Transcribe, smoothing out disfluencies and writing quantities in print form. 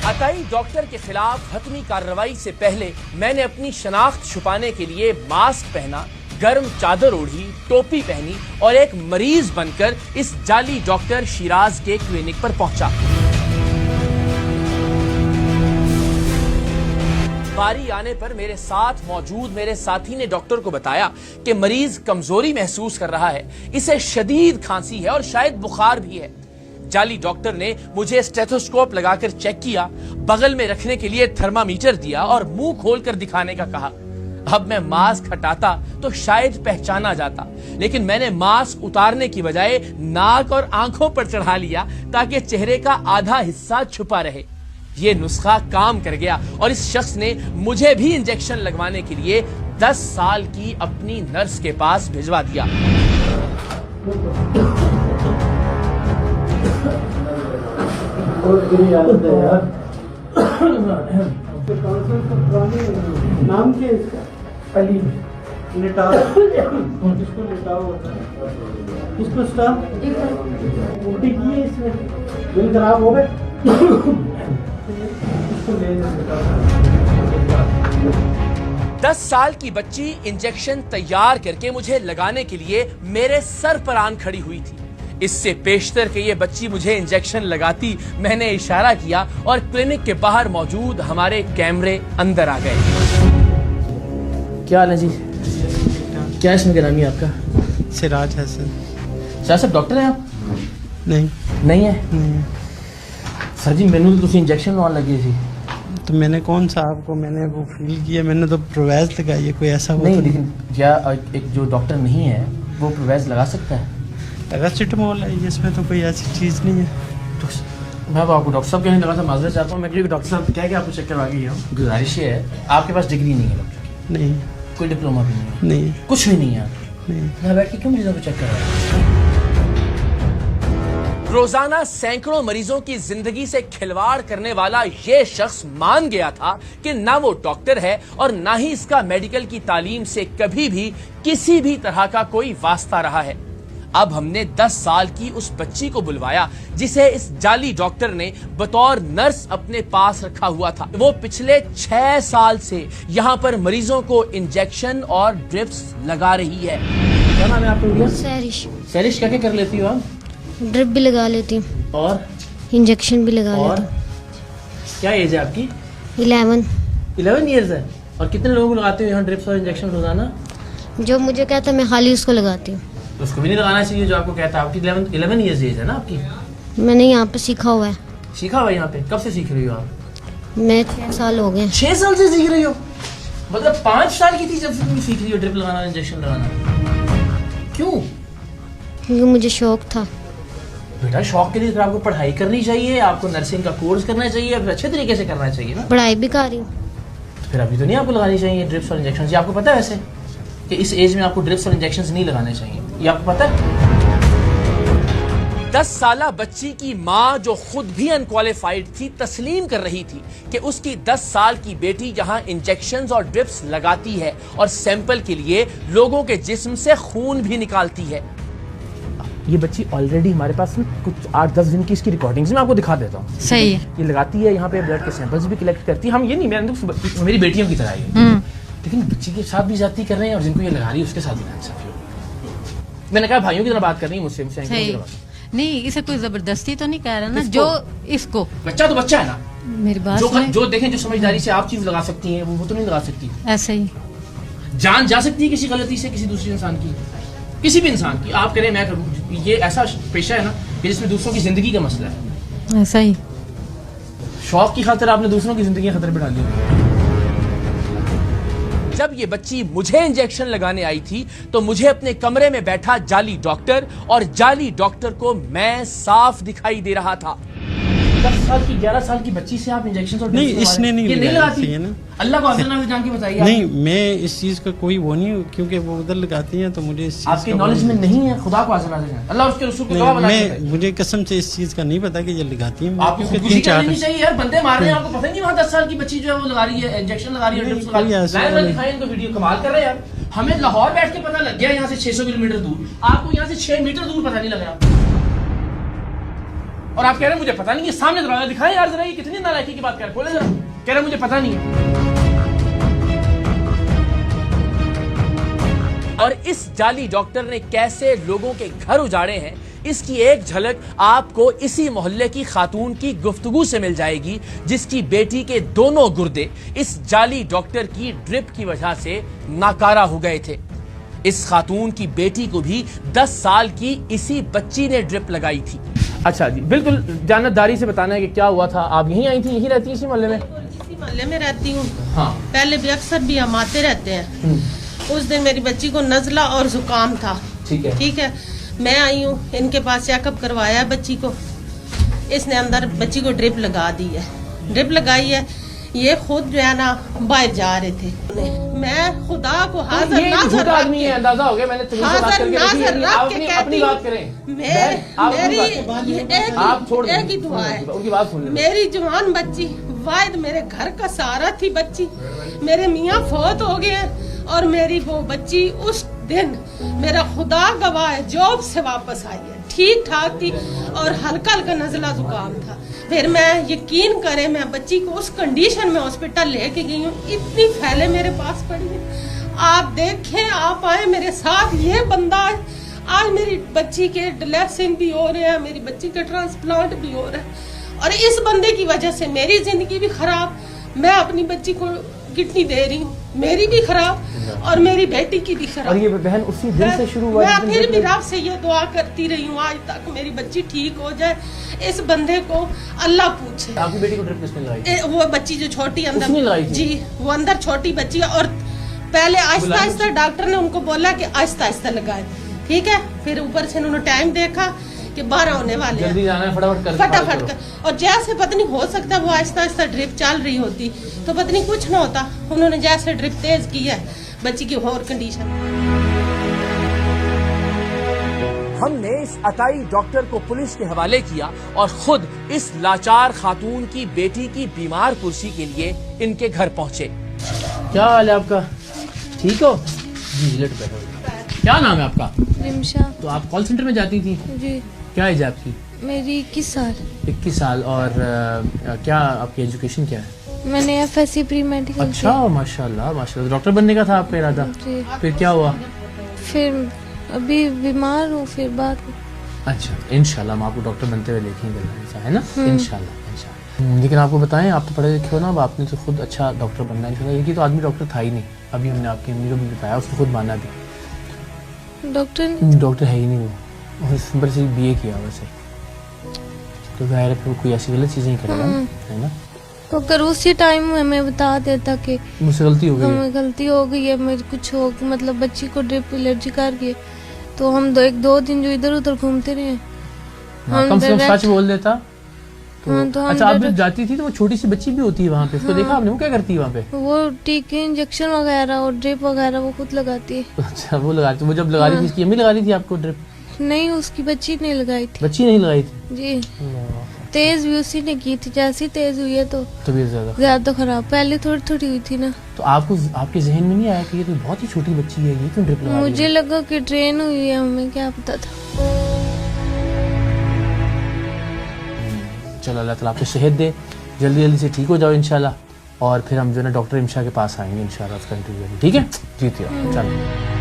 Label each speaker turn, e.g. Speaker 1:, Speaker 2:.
Speaker 1: अताई doctor के खिलाफ हतमी कार्रवाई से पहले मैंने अपनी शनाख्त छुपाने के लिए मास्क पहना, गर्म चादर ओढ़ी, टोपी पहनी और एक मरीज बनकर इस जाली डॉक्टर शिराज के क्लिनिक पर पहुंचा। बारी आने पर मेरे साथ मौजूद मेरे साथी ने डॉक्टर को बताया कि मरीज कमजोरी महसूस कर रहा है, इसे शदीद खांसी है और शायद बुखार भी है। जाली डॉक्टर ने मुझे स्टेथोस्कोप लगाकर चेक किया, बगल में रखने के लिए थर्मामीटर दिया और मुंह खोलकर दिखाने का कहा। अब मैं मास्क हटाता तो शायद पहचाना जाता, लेकिन मैंने मास्क उतारने की बजाय नाक और आंखों पर चढ़ा लिया ताकि चेहरे का आधा हिस्सा छुपा रहे। ये नुस्खा काम कर गया और इस शख्स ने मुझे भी इंजेक्शन लगवाने के लिए 10 साल की अपनी नर्स के पास भिजवा दिया।
Speaker 2: नाम क्या है इसका? अली। लेटाओ, इसको लेटाओ होता है, इसको स्टार उल्टी की है, इसमें दिल खराब हो गए। इसको ले
Speaker 1: 10 साल की बच्ची इंजेक्शन तैयार करके मुझे लगाने के लिए मेरे सर पर आन खड़ी हुई थी। इससे पेशतर के ये बच्ची मुझे इंजेक्शन लगाती, मैंने इशारा किया और क्लिनिक के बाहर मौजूद हमारे कैमरे अंदर आ गए। क्या हाल है जी? क्या इसमें गिरामी है आपका?
Speaker 2: सिराज हसन।
Speaker 1: सर साहब डॉक्टर हैं आप?
Speaker 2: नहीं
Speaker 1: नहीं है। सर जी मैंने तो तुसी इंजेक्शन लगा लगी थी।
Speaker 2: तो मैंने कौन सा आपको मैंने वो फील किया, मैंने तो प्रोवैज लगाई है, कोई ऐसा
Speaker 1: नहीं, लेकिन क्या एक जो डॉक्टर नहीं है वो प्रोवैज लगा सकता है?
Speaker 2: पैरासिटामोल है इसमें, तो कोई ऐसी चीज़ नहीं है।
Speaker 1: मैं आपको डॉक्टर साहब कहने लगा था, माजरा चाहता हूँ मैं, क्योंकि डॉक्टर साहब क्या क्या आपको चेक करवा के हूँ। गुजारिश ये है, आपके पास डिग्री नहीं है डॉक्टर?
Speaker 2: नहीं।
Speaker 1: कोई डिप्लोमा भी नहीं है?
Speaker 2: नहीं।
Speaker 1: कुछ भी नहीं है?
Speaker 2: नहीं।
Speaker 1: यहाँ बैठ के क्यों मरीजों को चेक कर रहा है? रोजाना सैकड़ों मरीजों की जिंदगी से खिलवाड़ करने वाला ये शख्स मान गया था कि ना वो डॉक्टर है और ना ही इसका मेडिकल की तालीम से कभी भी किसी भी तरह का कोई वास्ता रहा है। अब हमने 10 साल की उस बच्ची को बुलवाया जिसे इस जाली डॉक्टर ने बतौर नर्स अपने पास रखा हुआ था। वो पिछले 6 साल से यहाँ पर मरीजों को इंजेक्शन और ड्रिप्स लगा रही है। क्या नाम है आपका?
Speaker 3: सैरिश।
Speaker 1: सैरिश, क्या क्या कर लेती हो आप?
Speaker 3: ड्रिप भी लगा लेती हूँ
Speaker 1: और
Speaker 3: इंजेक्शन भी लगा
Speaker 1: और
Speaker 3: लेती हूँ।
Speaker 1: क्या एज है आपकी?
Speaker 3: 11
Speaker 1: ईयर्स है। और कितने लोगों को लगाते हो यहाँ ड्रिप्स और इंजेक्शन रोजाना?
Speaker 3: जो मुझे कहता है मैं खाली उसको लगाती हूँ।
Speaker 1: तो उसको भी नहीं लगाना चाहिए जो आपको कहता है? आपकी 11 ईयर्स एज है ना आपकी?
Speaker 3: मैंने यहाँ पे सीखा हुआ है।
Speaker 1: सीखा हुआ है यहाँ पे? कब से सीख रही हो आप?
Speaker 3: मैं 6 साल हो गए।
Speaker 1: 6 साल से सीख रही हो? मतलब 5 साल की थी जब से तुम सीख रही हो ड्रिप लगाना, इंजेक्शन लगाना? क्यों?
Speaker 3: क्योंकि मुझे शौक था।
Speaker 1: बेटा शौक के लिए तो आपको पढ़ाई करनी चाहिए, आपको नर्सिंग का कोर्स करना चाहिए, फिर अच्छे तरीके से करना चाहिए ना।
Speaker 3: पढ़ाई भी कर रही हूँ।
Speaker 1: तो फिर अभी तो नहीं आपको लगानी चाहिए ड्रिप्स और इंजेक्शन? ये आपको पता है वैसे कि इस एज में आपको ड्रिप्स और इंजेक्शन नहीं लगाने चाहिए? ये आपको पता है? 10 साला बच्ची की माँ जो खुद भी अनक्वालिफाइड थी तस्लीम कर रही थी कि उसकी 10 साल की बेटी यहाँ इंजेक्शंस और ड्रिप्स लगाती है और सैंपल के लिए लोगों के जिस्म से खून भी निकालती है। ये बच्ची ऑलरेडी हमारे पास कुछ 8-10 दिन की इसकी रिकॉर्डिंग्स मैं आपको दिखा देता हूँ।
Speaker 3: सही है।
Speaker 1: ये लगाती है यहाँ पे, ब्लड के सैंपल्स भी कलेक्ट करती है। हम ये नहीं, मेरी बेटियों की तरह है, लेकिन बच्ची के साथ भी जाती कर रहे हैं और जिनको ये लगा रही है उसके साथ भी नाइंसाफी हो रही है। मैंने कहा भाइयों की तरह बात करनी है मुझसे
Speaker 4: नहीं, इसे कोई जबरदस्ती तो नहीं कह रहा ना। जो इसको
Speaker 1: बच्चा तो बच्चा है ना,
Speaker 4: मेरी बात
Speaker 1: जो देखें, जो समझदारी से आप चीज लगा सकती हैं वो तो नहीं लगा सकती।
Speaker 4: ऐसे ही
Speaker 1: जान जा सकती है किसी गलती से किसी दूसरे इंसान की, किसी भी इंसान की। आप करें, मैं करूं, ये ऐसा पेशा है ना कि जिसमें दूसरों की जिंदगी का मसला है।
Speaker 4: ऐसा ही
Speaker 1: शौक की खातिर आपने दूसरों की जिंदगी खतरे में डाल दी। जब ये बच्ची मुझे इंजेक्शन लगाने आई थी तो मुझे अपने कमरे में बैठा जाली डॉक्टर और जाली डॉक्टर को मैं साफ दिखाई दे रहा था। 10 साल की 11 साल की बच्ची से आप इंजेक्शन और
Speaker 2: नहीं, इसने नहीं
Speaker 1: लगाती
Speaker 2: है ना।
Speaker 1: अल्लाह को हाज़िर जान के बताइए।
Speaker 2: नहीं, मैं इस चीज़ का कोई वो नहीं हूँ, क्योंकि वो उधर लगाती हैं तो मुझे इस चीज़
Speaker 1: आपकी नॉलेज में नहीं है। खुदा को हाज़िर जान, अल्लाह उसके रसूल को गवाह बना के बताइए।
Speaker 2: मुझे कसम से इस चीज़ का नहीं पता कि ये लगाती हैं।
Speaker 1: आपको खुशी करनी चाहिए यार, बंदे मार रहे हैं, आपको पता नहीं वहाँ 10 साल की बच्ची जो है वो लगा रही है, इंजेक्शन लगा रही है, ड्रिप्स लगा रही है। लाइव दिखाएं इनको वीडियो, कमाल कर रहे हैं यार। हमें लाहौर बैठ के पता लग गया यहाँ से 600 किलोमीटर दूर, आपको यहाँ से 6 मीटर दूर पता नहीं लग रहा। और आप कह रहे हैं मुझे पता नहीं है। सामने दरवाजा दिखाएं यार जरा, ये कितनी नालायकी की बात कर रहे हैं, खोले जरा। कह रहे हैं मुझे पता नहीं है। और इस जाली डॉक्टर ने कैसे लोगों के घर उजाड़े हैं, इसकी एक झलक आपको इसी मोहल्ले की खातून की गुफ्तगू से मिल जाएगी, जिसकी बेटी के दोनों गुर्दे इस जाली डॉक्टर की ड्रिप की वजह से नाकारा हो गए थे। इस खातून की बेटी को भी 10 साल की इसी बच्ची ने ड्रिप लगाई थी। अच्छा जी, बिल्कुल जानदारी से बताना है कि क्या हुआ था। आप यहीं आई थी, यहीं रहती हैं इसी मोहल्ले में?
Speaker 5: इसी मोहल्ले में रहती हूँ।
Speaker 1: हाँ।
Speaker 5: पहले भी अक्सर भी हम आते रहते हैं। उस दिन मेरी बच्ची को नजला और जुकाम था। ठीक है, मैं आई हूँ, इनके पास चेकअप करवाया है बच्ची को। इसने अंदर बच्ची को ड्रिप लगा दी है, ड्रिप लगाई है। ये खुद जो है ना बाहर जा रहे थे। मैं खुदा को हाजिर नाज़र
Speaker 1: आदमी है, अंदाजा हो गया। मैंने तुमसे बात करके देखी है। आप अपनी बात करें।
Speaker 5: मेरी
Speaker 1: आप छोड़ दें,
Speaker 5: एक ही दुआ है,
Speaker 1: उनकी बात सुन लें।
Speaker 5: मेरी जवान बच्ची वाहिद मेरे घर का सहारा थी बच्ची। मेरे मियाँ फौत हो गए और मेरी वो बच्ची उस दिन, मेरा खुदा गवाह है, जॉब से वापस आई है, ठीक ठाक थी और हल्का हल्का नजला जुकाम था। फिर मैं यकीन करें, मैं बच्ची को उस कंडीशन में हॉस्पिटल लेके गई हूँ। इतनी फैले मेरे पास पड़ी है, आप देखें, आप आए मेरे साथ। ये बंदा है, आज मेरी बच्ची के ड्रेसिंग भी हो रहे हैं, मेरी बच्ची के ट्रांसप्लांट भी हो रहा है और इस बंदे की वजह से मेरी जिंदगी भी खराब। मैं अपनी बच्ची को किडनी दे रही हूँ, मेरी भी खराब और मेरी बेटी की भी खराब।
Speaker 1: और ये बहन उसी दिन से शुरू हुआ।
Speaker 5: मैं फिर भी रब से ये दुआ करती रही हूँ आज तक, मेरी बच्ची ठीक हो जाए। इस बंदे को अल्लाह पूछे।
Speaker 1: आपकी बेटी को ड्रिप किसने लगाई?
Speaker 5: वो बच्ची जो छोटी अंदर
Speaker 1: लगाई थी?
Speaker 5: जी, वो अंदर छोटी बच्ची है और पहले आहिस्ता आहिस्ता डॉक्टर ने उनको बोला कि आहिस्ता आहिस्ता लगाए। ठीक है, फिर ऊपर से उन्होंने टाइम देखा कि 12 होने वाले हैं,
Speaker 1: जल्दी जाना है,
Speaker 5: फटाफट कर। और जैसे पत्नी हो सकता है वो आहिस्ता आहिस्ता ड्रिप चल रही होती तो पत्नी कुछ ना होता। उन्होंने जैसे ड्रिप तेज की है, बच्ची की और कंडीशन।
Speaker 1: हमने इस अताई डॉक्टर को पुलिस के हवाले किया और खुद इस लाचार खातून की बेटी की बीमार कुर्सी के लिए इनके घर पहुंचे। क्या हाल है आपका? ठीक हो जी? लेट बैठो। क्या नाम है आपका?
Speaker 6: रिमशा।
Speaker 1: तो आप कॉल सेंटर में जाती थी?
Speaker 6: जी।
Speaker 1: क्या एज है आपकी?
Speaker 6: मेरी 21 साल।
Speaker 1: 21 साल। और क्या आपकी एजुकेशन क्या है?
Speaker 6: मैंने FSC प्री मेडिकल।
Speaker 1: अच्छा, माशाल्लाह माशाल्लाह। डॉक्टर बनने का था आपका इरादा?
Speaker 6: जी।
Speaker 1: फिर क्या हुआ?
Speaker 6: फिर अभी बीमार हूँ, फिर बात।
Speaker 1: अच्छा, इंशाल्लाह हम आपको डॉक्टर बनते हुए देखेंगे, ऐसा है ना? इंशाल्लाह। लेकिन आपको बताएं, आप तो पढ़े लिखे हो ना, अब आपने तो खुद अच्छा डॉक्टर बनना है इंशाल्लाह। ये तो आदमी डॉक्टर था ही नहीं, अभी हमने आपकी अम्मी को भी बताया, उसको खुद माना भी। डॉक्टर है ही नहीं वो, सिंपल से BA किया वैसे। तो जाहिर है फिर कोई ऐसी गलत चीजें ही करेगा, है ना?
Speaker 6: तो अगर उसी टाइम हमें बता देता कि
Speaker 1: मुझसे गलती हो गई,
Speaker 6: हमें गलती हो गई है, मेरे कुछ हो, मतलब बच्ची को ड्रिप एलर्जी कर गई, तो हम 1-2 दिन जो इधर उधर घूमते रहे।
Speaker 1: कम से कम सच बोल देता तो।
Speaker 6: हाँ, तो
Speaker 1: अच्छा, आप जब जाती थी तो वो छोटी सी बच्ची भी होती है वहाँ पे, उसको देखा आपने? वो क्या करती है वहाँ पे?
Speaker 6: वो टीके, इंजेक्शन वगैरह और ड्रिप वगैरह वो खुद लगाती है।
Speaker 1: अच्छा, वो लगाती। वो जब लगा रही थी, इसकी अम्मी लगा रही थी आपको ड्रिप?
Speaker 6: नहीं, उसकी बच्ची ने लगाई थी।
Speaker 1: बच्ची नहीं लगाई थी?
Speaker 6: जी। तेज भी उसी ने की थी, जैसी तेज हुई है तो
Speaker 1: तबीयत
Speaker 6: ज्यादा खराब। पहले थोड़ी थोड़ी हुई थी ना।
Speaker 1: तो आपको, आपके जहन में नहीं आया कि ये तो बहुत ही छोटी बच्ची है, ये क्यों ड्रिप लगा रही है?
Speaker 6: मुझे लगा कि ट्रेन हुई है, हमें क्या पता था।
Speaker 1: चलो, अल्लाह ताला आपको सेहत दे, जल्दी जल्दी से ठीक हो जाओ इंशाल्लाह। और फिर हम जो है ना डॉक्टर इमशा के पास आएंगे इंशाल्लाह उसका इंटरव्यू। ठीक है? जीती रहो। चलो।